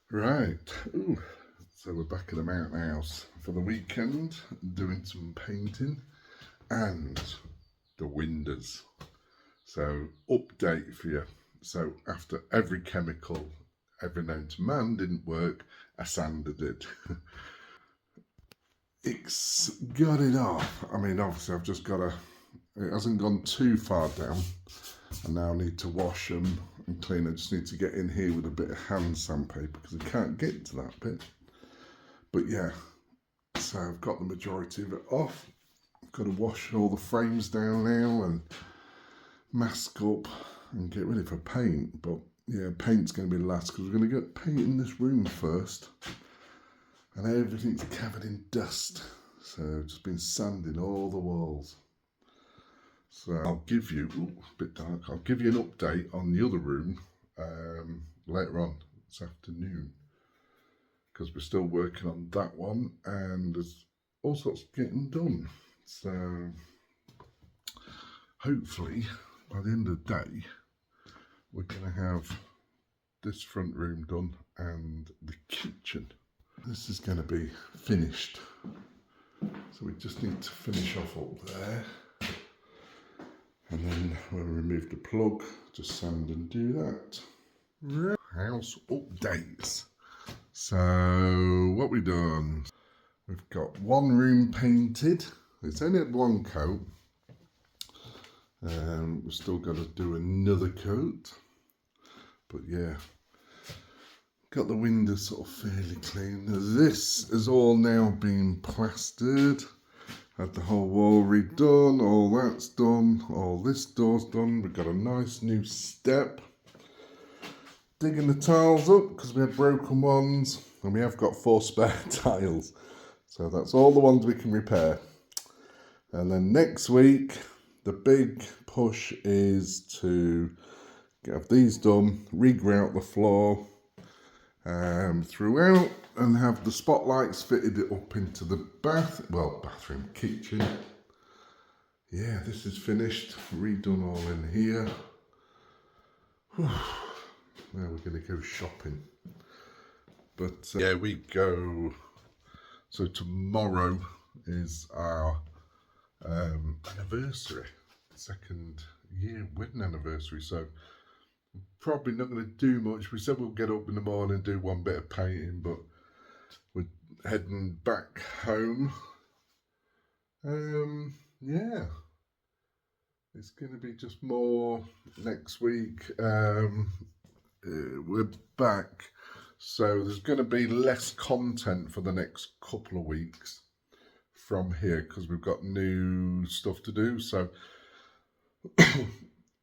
Right, ooh, so we're back at the mountain house for the weekend, doing some painting and the windows. So, update for you. So, after every chemical ever known to man didn't work, I sanded it. It's got it off. I mean, obviously, I've just got to, it hasn't gone too far down. I now need to wash them and clean. I just need to get in here with a bit of hand sandpaper because I can't get to that bit. But yeah, so I've got the majority of it off. I've got to wash all the frames down now and mask up and get ready for paint. But yeah, paint's going to be last because we're going to get paint in this room first. And everything's covered in dust. So just been sanding all the walls. So I'll give you, a bit dark, I'll give you an update on the other room later on this afternoon. Because we're still working on that one and there's all sorts getting done. So hopefully by the end of the day we're going to have this front room done and the kitchen. This is going to be finished. So we just need to finish off up there. And then we'll remove the plug, just sand and do that. House updates. So what we've done, we've got one room painted. It's only had one coat. We've still got to do another coat. But yeah, got the windows sort of fairly clean. This has all now been plastered. Had the whole wall redone, all that's done, all this door's done. We've got a nice new step. Digging the tiles up because we had broken ones and we have got 4 spare tiles. So that's all the ones we can repair. And then next week, the big push is to have these done, re-grout the floor throughout and have the spotlights fitted up into the bathroom, kitchen. Yeah, this is finished, redone all in here. Whew. Now we're going to go shopping. But yeah, we go. So tomorrow is our anniversary, 2nd year wedding anniversary. So probably not going to do much. We said we'll get up in the morning and do one bit of painting, but we're heading back home. Yeah, it's going to be just more next week. We're back, so there's going to be less content for the next couple of weeks from here because we've got new stuff to do. So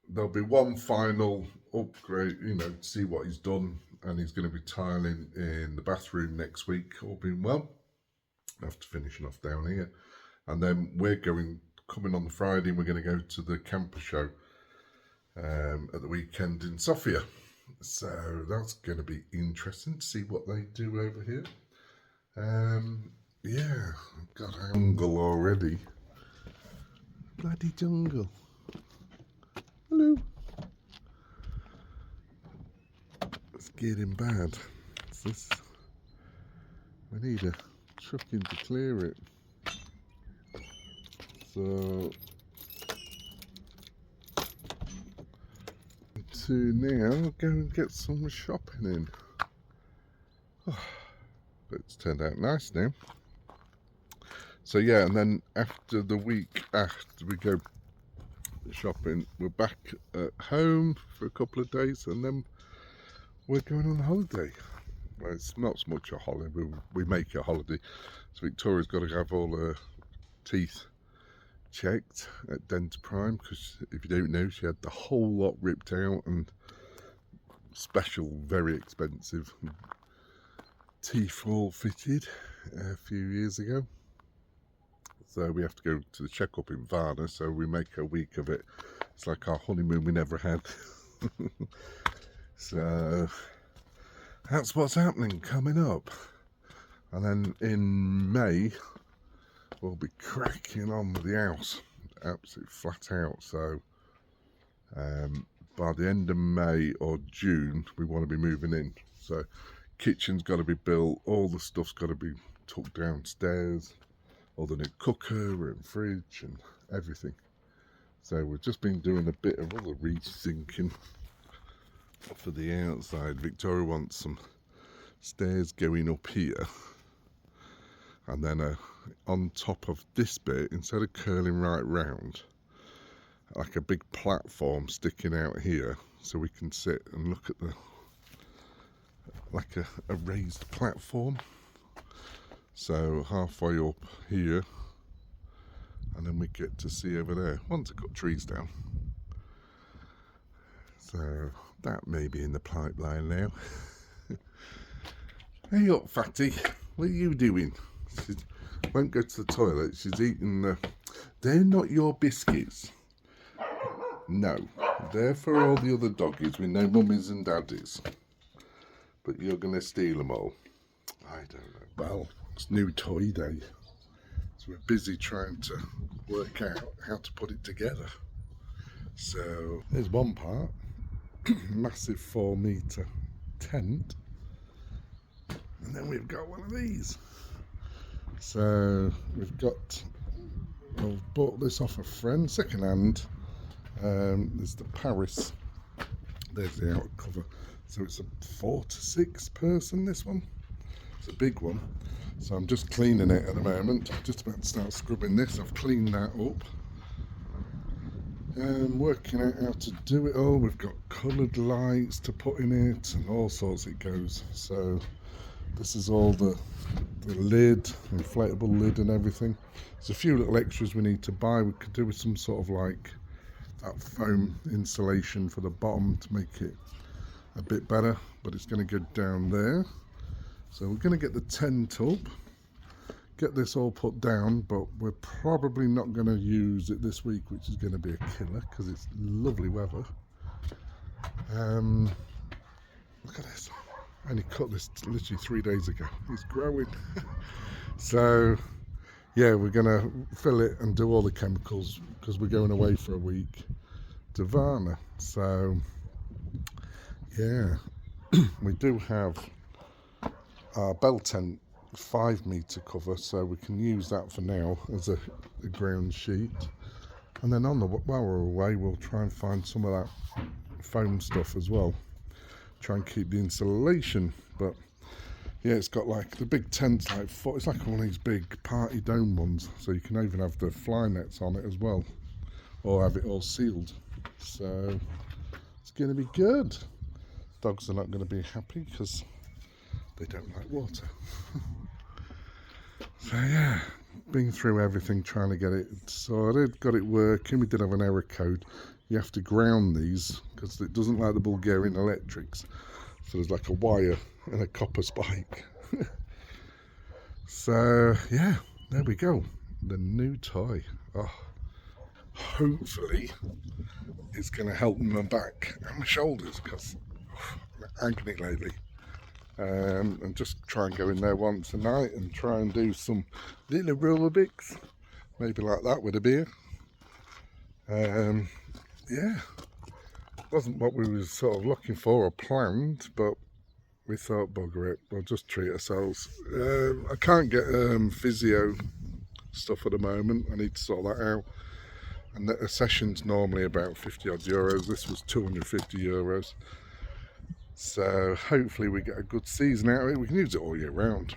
there'll be one final upgrade, to see what he's done, and he's going to be tiling in the bathroom next week, all being well, after finishing off down here. And then we're coming on the Friday, and we're going to go to the camper show at the weekend in Sofia. So that's going to be interesting to see what they do over here. Yeah, I've got a jungle already. Bloody jungle. Hello. It's getting bad. What's this? We need a truck in to clear it. So to now go and get some shopping in. Oh, but it's turned out nice now. So yeah, and then after the week after we go shopping, we're back at home for a couple of days, and then we're going on holiday. Well, it's not so much a holiday, we make it a holiday. So Victoria's got to have all her teeth checked at Dental Prime, because if you don't know, she had the whole lot ripped out, and special, very expensive teeth all fitted a few years ago. So we have to go to the checkup in Varna, so we make a week of it. It's like our honeymoon we never had. So that's what's happening coming up. And then in May, we'll be cracking on with the house, absolutely flat out. So by the end of May or June, we want to be moving in. So Kitchen's got to be built, all the stuff's got to be took downstairs, all the new cooker and fridge and everything. So we've just been doing a bit of other rethinking for the outside. Victoria wants some stairs going up here, and then on top of this bit, instead of curling right round, like a big platform sticking out here, so we can sit and look at the, like a raised platform. So halfway up here, and then we get to see over there. Once I cut trees down, so that may be in the pipeline now. Hey up, fatty, what are you doing? She won't go to the toilet. She's eating they're not your biscuits. No, they're for all the other doggies with no mummies and daddies. But you're going to steal them all. I don't know. Well, it's new toy day. So we're busy trying to work out how to put it together. So there's one part. Massive 4-metre tent. And then we've got one of these. So we've got, I've bought this off a friend, secondhand. There's the Paris. There's the outer cover. So it's a 4 to 6 person, this one. It's a big one. So I'm just cleaning it at the moment. I'm just about to start scrubbing this. I've cleaned that up. Working out how to do it all. We've got coloured lights to put in it and all sorts it goes. So this is all the lid, inflatable lid and everything. There's a few little extras we need to buy. We could do with some sort of like that foam insulation for the bottom to make it a bit better, but it's going to go down there. So we're going to get the tent up, get this all put down, but we're probably not going to use it this week, which is going to be a killer because it's lovely weather. Look at this. I only cut this literally 3 days ago. It's growing. So yeah, we're going to fill it and do all the chemicals because we're going away for a week to Varna. So yeah, we do have our bell tent 5-metre cover, so we can use that for now as a ground sheet. And then while we're away, we'll try and find some of that foam stuff as well. Try and keep the insulation, but yeah, it's got like the big tents, like it's like one of these big party dome ones, so you can even have the fly nets on it as well, or have it all sealed. So it's going to be good. Dogs are not going to be happy because they don't like water. So yeah, been through everything trying to get it sorted, got it working. We did have an error code. You have to ground these because it doesn't like the Bulgarian electrics. So there's like a wire and a copper spike. So yeah, there we go. The new toy. Oh, hopefully it's going to help my back and my shoulders because I'm agony lately. And just try and go in there once a night and try and do some little aerobics, maybe like that with a beer. Yeah, wasn't what we were sort of looking for or planned, but we thought, bugger it, we'll just treat ourselves. I can't get physio stuff at the moment. I need to sort that out. And a session's normally about 50 odd euros. This was 250 euros. So hopefully we get a good season out of it. We can use it all year round.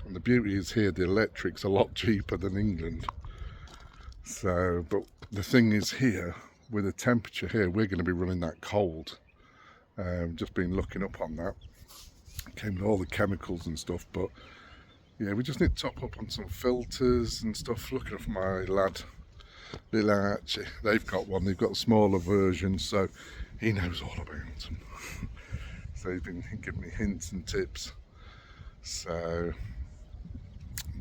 And the beauty is here, the electric's a lot cheaper than England. So, but the thing is here, with the temperature here, we're going to be running that cold. Just been looking up on that. Came with all the chemicals and stuff, but yeah, we just need to top up on some filters and stuff. Looking for my lad, little Archie, they've got one. They've got a smaller version, so he knows all about them. So he's been giving me hints and tips. So,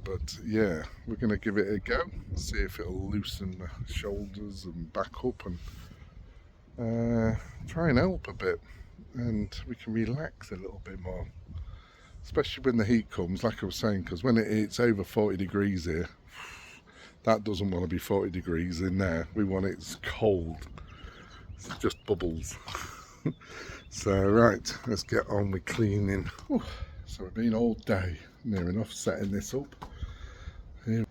but yeah, we're going to give it a go, see if it'll loosen the shoulders and back up and try and help a bit, and we can relax a little bit more, especially when the heat comes, like I was saying, because when it's over 40 degrees here, that doesn't want to be 40 degrees in there. We want it cold. It's just bubbles. So right, let's get on with cleaning. Whew. So we've been all day, near enough, setting this up. Here,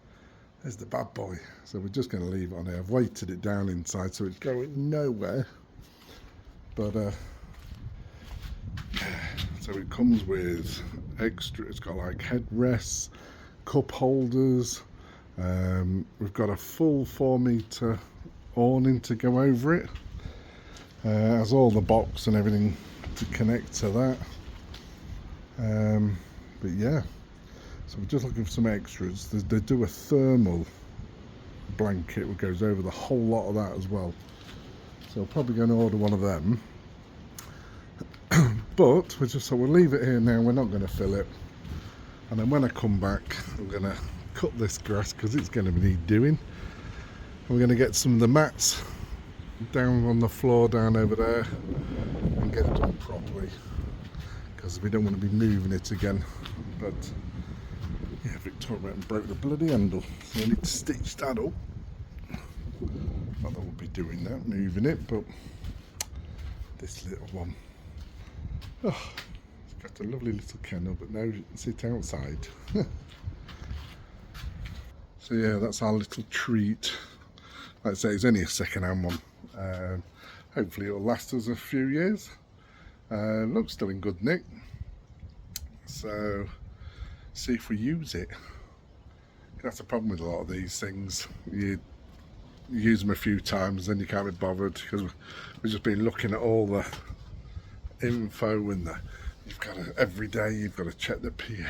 there's the bad boy. So we're just going to leave it on here. I've weighted it down inside so it's going nowhere. But so it comes with extra, it's got like headrests, cup holders, we've got a full 4-metre awning to go over it, has all the box and everything to connect to that, but yeah, so we're just looking for some extras. They do a thermal blanket which goes over the whole lot of that as well, so we're probably going to order one of them. But we'll leave it here now. We're not going to fill it, and then when I come back I'm going to cut this grass because it's going to need doing. We're going to get some of the mats down on the floor down over there and get it done properly because we don't want to be moving it again. But yeah, Victoria went and broke the bloody handle, so I need to stitch that up. Not that we'll be doing that, moving it, but this little one. Oh, it's got a lovely little kennel, but now you can sit outside. So yeah, that's our little treat. Like I say, it's only a second-hand one. Hopefully it'll last us a few years. Looks still in good nick. So, see if we use it. That's the problem with a lot of these things. You use them a few times, then you can't be bothered because we've just been looking at all the info and you've got to, every day you've got to check the PA.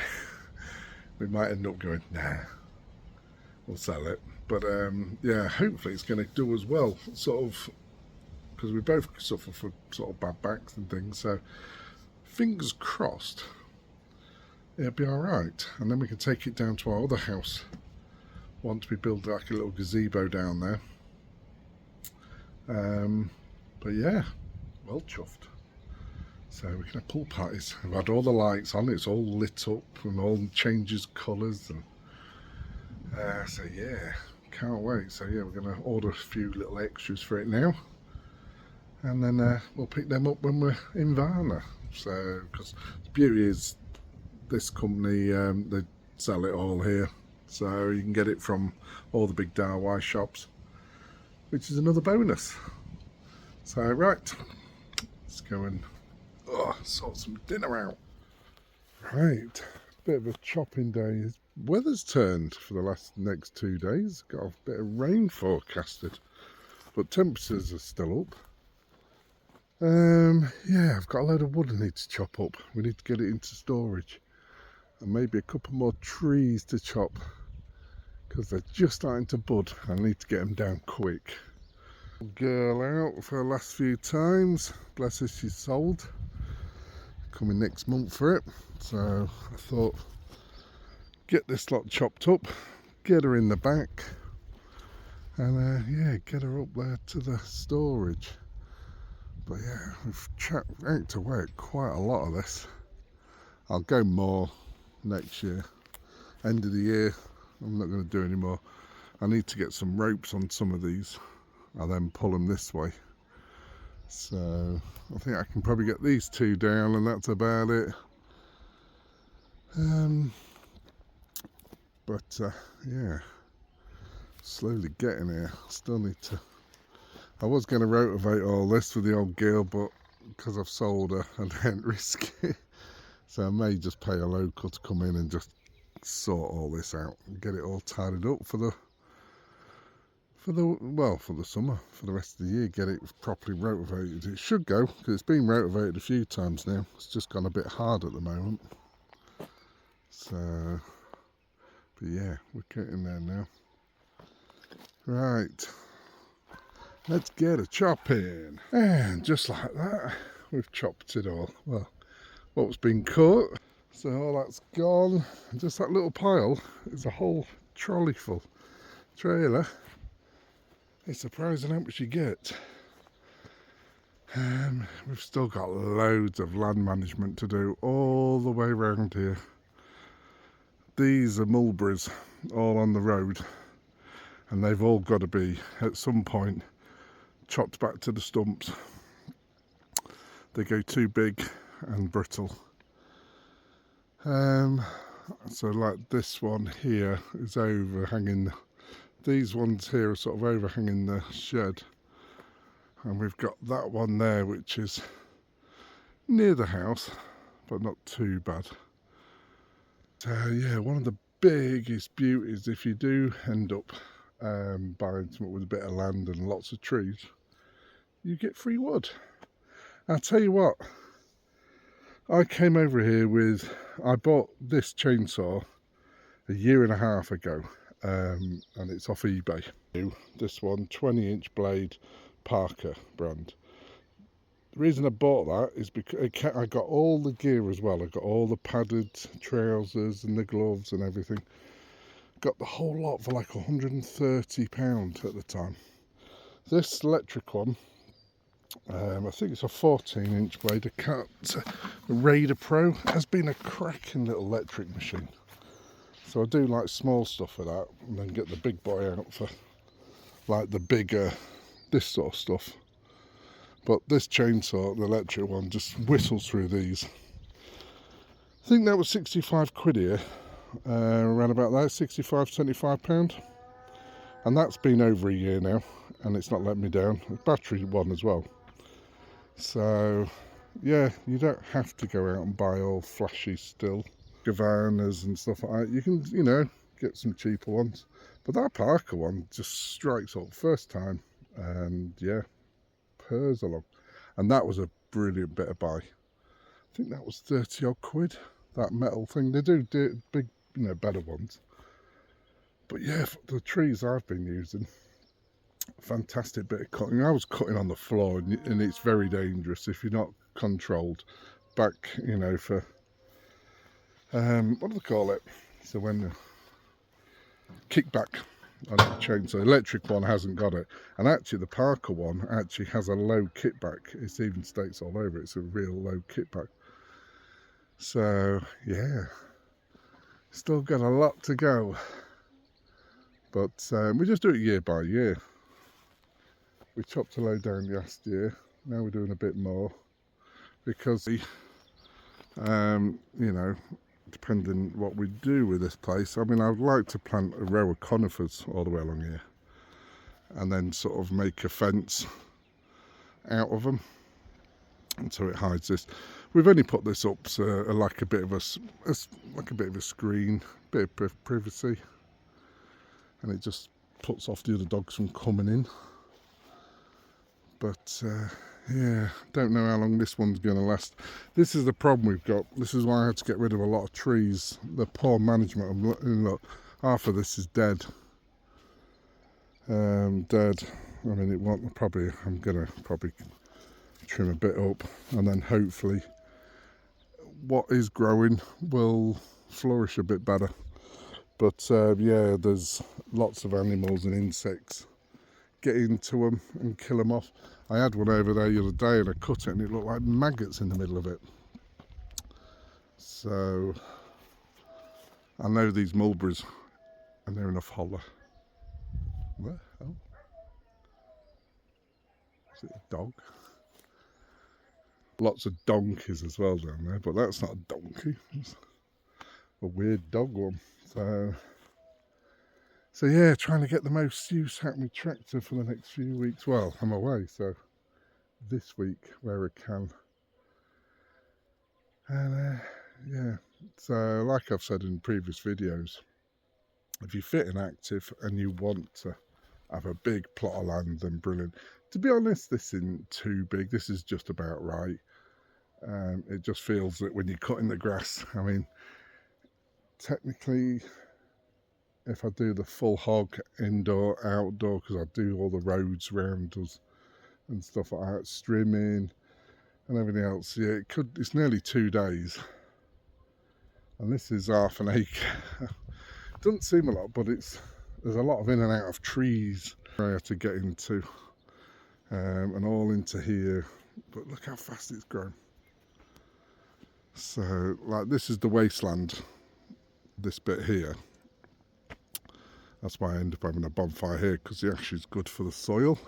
We might end up going, nah, we'll sell it. But yeah, hopefully it's going to do as well, sort of, because we both suffer from sort of bad backs and things, so fingers crossed it'll be alright, and then we can take it down to our other house once we build like a little gazebo down there. But yeah, well chuffed. So we can have pool parties. We've had all the lights on, it's all lit up and all changes colours, and so yeah, can't wait. So yeah, we're going to order a few little extras for it now, and then we'll pick them up when we're in Varna. So, because the beauty is this company, they sell it all here, so you can get it from all the big DIY shops, which is another bonus. So right, let's go and sort some dinner out. Right, bit of a chopping day. Weather's turned for the next 2 days. Got a bit of rain forecasted, but temperatures are still up. Yeah, I've got a load of wood I need to chop up. We need to get it into storage, and maybe a couple more trees to chop because they're just starting to bud. I need to get them down quick. Girl out for the last few times. Bless her, she's sold. Coming next month for it. So I thought, get this lot chopped up, get her in the back, and yeah, get her up there to the storage. But yeah, we've out to work quite a lot of this. I'll go more next year. End of the year, I'm not going to do any more. I need to get some ropes on some of these. I'll then pull them this way. So I think I can probably get these 2 down, and that's about it. But yeah, slowly getting here. Still need to. I was going to rotivate all this with the old girl, but because I've sold her, I didn't risk it. So I may just pay a local to come in and just sort all this out and get it all tidied up for the summer, for the rest of the year. Get it properly rotivated. It should go, because it's been rotivated a few times now. It's just gone a bit hard at the moment. So, but yeah, we're getting there now. Right, let's get a chop in. And just like that, we've chopped it all. Well, what's been cut, so all that's gone. And just that little pile is a whole trolley full. Trailer. It's surprising how much you get. We've still got loads of land management to do all the way around here. These are mulberries all on the road, and they've all got to be at some point chopped back to the stumps. they go too big and brittle. So like this one here is overhanging. These ones here are sort of overhanging the shed, and we've got that one there which is near the house but not too bad. So yeah, one of the biggest beauties, if you do end up buying something with a bit of land and lots of trees, you get free wood. I'll tell you what, I came over here with, I bought this chainsaw a year and a half ago, and it's off eBay. This one, 20-inch blade, Parker brand. The reason I bought that is because I got all the gear as well. I got all the padded trousers and the gloves and everything. Got the whole lot for like £130 at the time. This electric one, I think it's a 14-inch blade. The Raider Pro has been a cracking little electric machine. So I do like small stuff for that, and then get the big boy out for like the bigger, this sort of stuff. But this chainsaw, the electric one, just whistles through these. I think that was 65 quid here, around about that, 65, £75. And that's been over a year now, and it's not let me down. A battery one as well. So yeah, you don't have to go out and buy all flashy still. Varnas and stuff like that. You can, you know, get some cheaper ones. But that Parker one just strikes up first time, and yeah, purrs along. And that was a brilliant bit of buy. I think that was 30 odd quid, that metal thing. They do big, you know, better ones. But yeah, the trees I've been using, fantastic bit of cutting. I was cutting on the floor, and it's very dangerous if you're not controlled. Back, you know, for what do they call it? So when the kickback on the chainsaw, the electric one hasn't got it, and actually the Parker one actually has a low kickback. It even states all over it's a real low kickback. So yeah, still got a lot to go, but we just do it year by year. We chopped a load down last year, now we're doing a bit more, because you know, depending what we do with this place. I mean, I'd like to plant a row of conifers all the way along here, and then sort of make a fence out of them, and so it hides this. We've only put this up so like a bit of a screen, bit of privacy, and it just puts off the other dogs from coming in. But yeah, don't know how long this one's going to last. This is the problem we've got. This is why I had to get rid of a lot of trees. The poor management. Look, half of this is dead. Dead. I mean, it won't. I'm going to probably trim a bit up, and then hopefully what is growing will flourish a bit better. But yeah, there's lots of animals and insects get into them and kill them off. I had one over there the other day and I cut it and it looked like maggots in the middle of it. So I know these mulberries, and they're enough holler. What? Oh, is it a dog? Lots of donkeys as well down there, but that's not a donkey. It's a weird dog one. So yeah, trying to get the most use out of my tractor for the next few weeks. Well, I'm away, so this week where I can. And yeah, so like I've said in previous videos, if you're fit and active and you want to have a big plot of land, then brilliant. To be honest, this isn't too big. This is just about right. It just feels that when you're cutting the grass, I mean, technically, if I do the full hog indoor, outdoor, because I do all the roads around us and stuff like that, strimming and everything else, yeah, it's nearly 2 days. And this is half an acre. Doesn't seem a lot, but there's a lot of in and out of trees I have to get into, and all into here. But look how fast it's grown. So, like, this is the wasteland, this bit here. That's why I end up having a bonfire here, because the ash is good for the soil.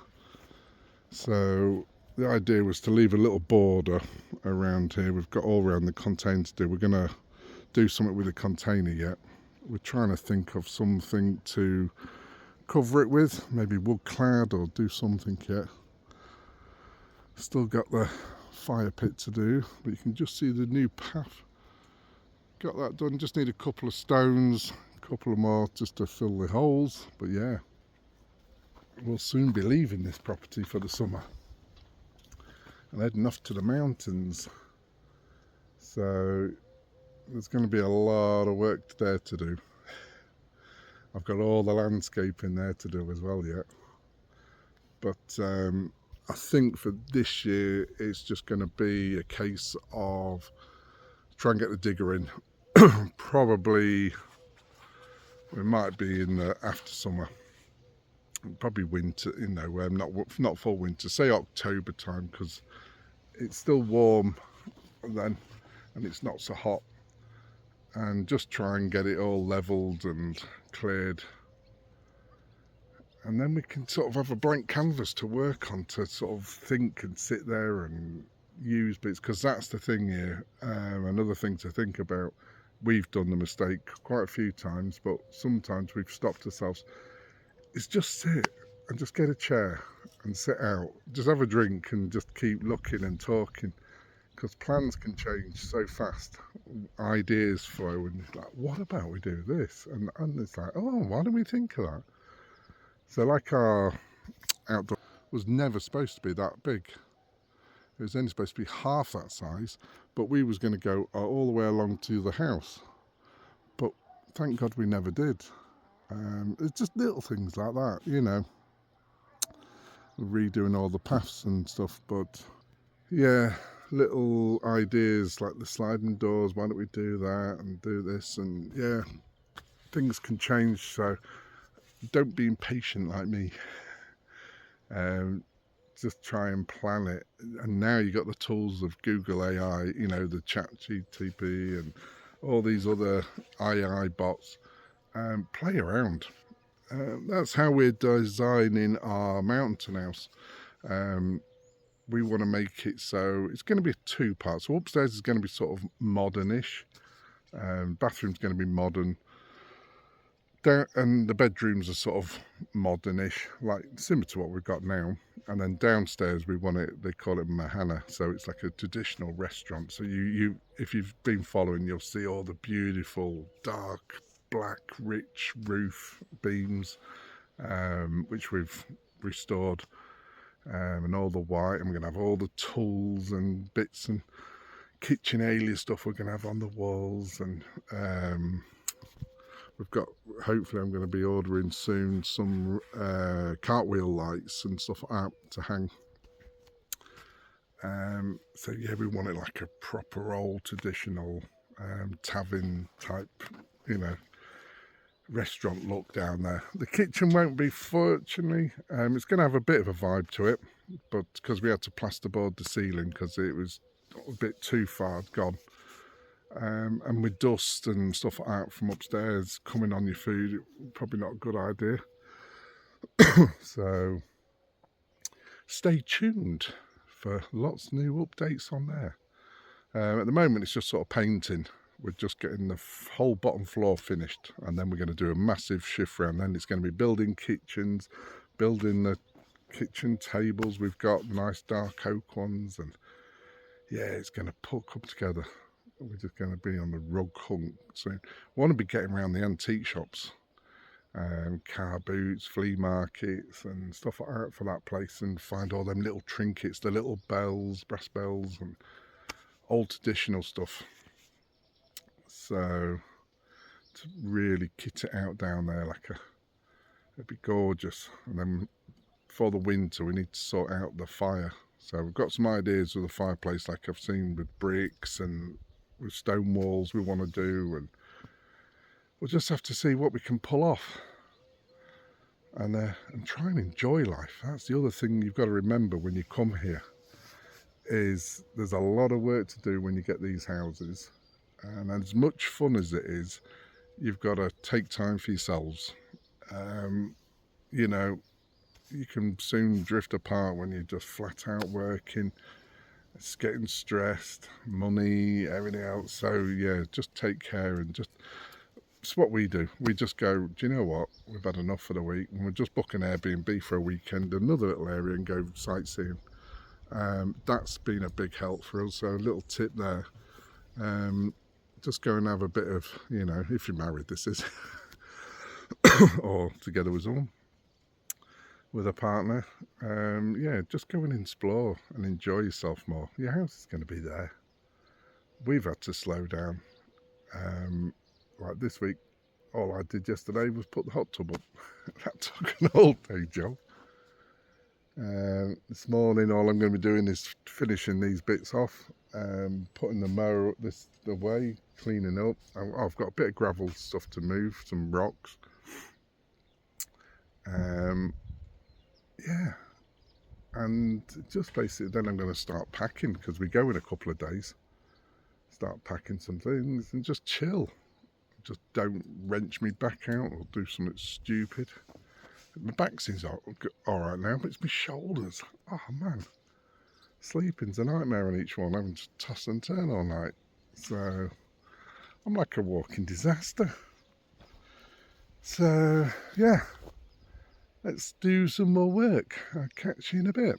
So the idea was to leave a little border around here. We've got all around the container to do. We're going to do something with the container yet. We're trying to think of something to cover it with, maybe wood clad or do something yet. Still got the fire pit to do, but you can just see the new path. Got that done, just need a couple of stones, a couple of more just to fill the holes, but yeah, we'll soon be leaving this property for the summer and heading off to the mountains. So there's going to be a lot of work there to do. I've got all the landscaping there to do as well yet, but I think for this year it's just going to be a case of try and get the digger in. Probably we might be in the after summer, probably winter, you know, not full winter, say October time, because it's still warm then and it's not so hot, and just try and get it all leveled and cleared, and then we can sort of have a blank canvas to work on, to sort of think and sit there and use bits, because that's the thing here. Another thing to think about, we've done the mistake quite a few times, but sometimes we've stopped ourselves, is just sit and just get a chair and sit out, just have a drink and just keep looking and talking, because plans can change so fast, ideas flow, and it's like, what about we do this, and it's like, oh, why don't we think of that? So like our outdoor was never supposed to be that big. It was only supposed to be half that size, but we was going to go all the way along to the house. But thank God we never did. It's just little things like that, you know. Redoing all the paths and stuff, but yeah, little ideas like the sliding doors, why don't we do that and do this, and yeah, things can change, so don't be impatient like me. Just try and plan it, and now you got the tools of Google AI, you know, the ChatGPT and all these other AI bots. Play around. That's how we're designing our mountain house. We want to make it so it's going to be two parts. So upstairs is going to be sort of modernish. Bathroom's going to be modern. And the bedrooms are sort of modernish, like similar to what we've got now. And then downstairs we want it, they call it Mehana, so it's like a traditional restaurant. So you if you've been following, you'll see all the beautiful dark black rich roof beams, which we've restored, and all the white, and we're going to have all the tools and bits and kitchen area stuff we're going to have on the walls, and we've got, hopefully I'm going to be ordering soon some cartwheel lights and stuff like that to hang. So yeah, we want it like a proper old traditional tavern type, you know, restaurant look down there. The kitchen won't be, fortunately. It's going to have a bit of a vibe to it, but because we had to plasterboard the ceiling because it was a bit too far gone. And with dust and stuff like that from upstairs coming on your food, probably not a good idea. So stay tuned for lots of new updates on there. At the moment it's just sort of painting. We're just getting the whole bottom floor finished, and then we're going to do a massive shift round. Then it's going to be building kitchens, building the kitchen tables. We've got nice dark oak ones, and yeah, it's going to come together. We're just going to be on the rug hunt soon. We want to be getting around the antique shops, car boots, flea markets and stuff like that for that place, and find all them little trinkets, the little bells, brass bells and old traditional stuff. So to really kit it out down there, it'd be gorgeous. And then for the winter we need to sort out the fire. So we've got some ideas with the fireplace, like I've seen with bricks and with stone walls we want to do, and we'll just have to see what we can pull off, and try and enjoy life. That's the other thing you've got to remember when you come here, is there's a lot of work to do when you get these houses, and as much fun as it is, you've got to take time for yourselves. You know, you can soon drift apart when you're just flat out working. It's getting stressed, money, everything else. So yeah, just take care and just, it's what we do. We just go, do you know what? We've had enough for the week, and we'll just book an Airbnb for a weekend, another little area, and go sightseeing. That's been a big help for us. So a little tip there. Just go and have a bit of, you know, if you're married, this is, or together with a partner. Yeah, just go and explore and enjoy yourself more. Your house is going to be there. We've had to slow down. Like this week, all I did yesterday was put the hot tub up. That took an all day job. This morning, all I'm going to be doing is finishing these bits off, putting the mower up the way, cleaning up. I've got a bit of gravel stuff to move, some rocks. Yeah, and just basically then I'm going to start packing, because we go in a couple of days. Start packing some things and just chill. Just don't wrench me back out or do something stupid. My back seems all right now, but it's my shoulders. Oh man, sleeping's a nightmare on each one. Having to toss and turn all night. So I'm like a walking disaster. So yeah, let's do some more work. I'll catch you in a bit.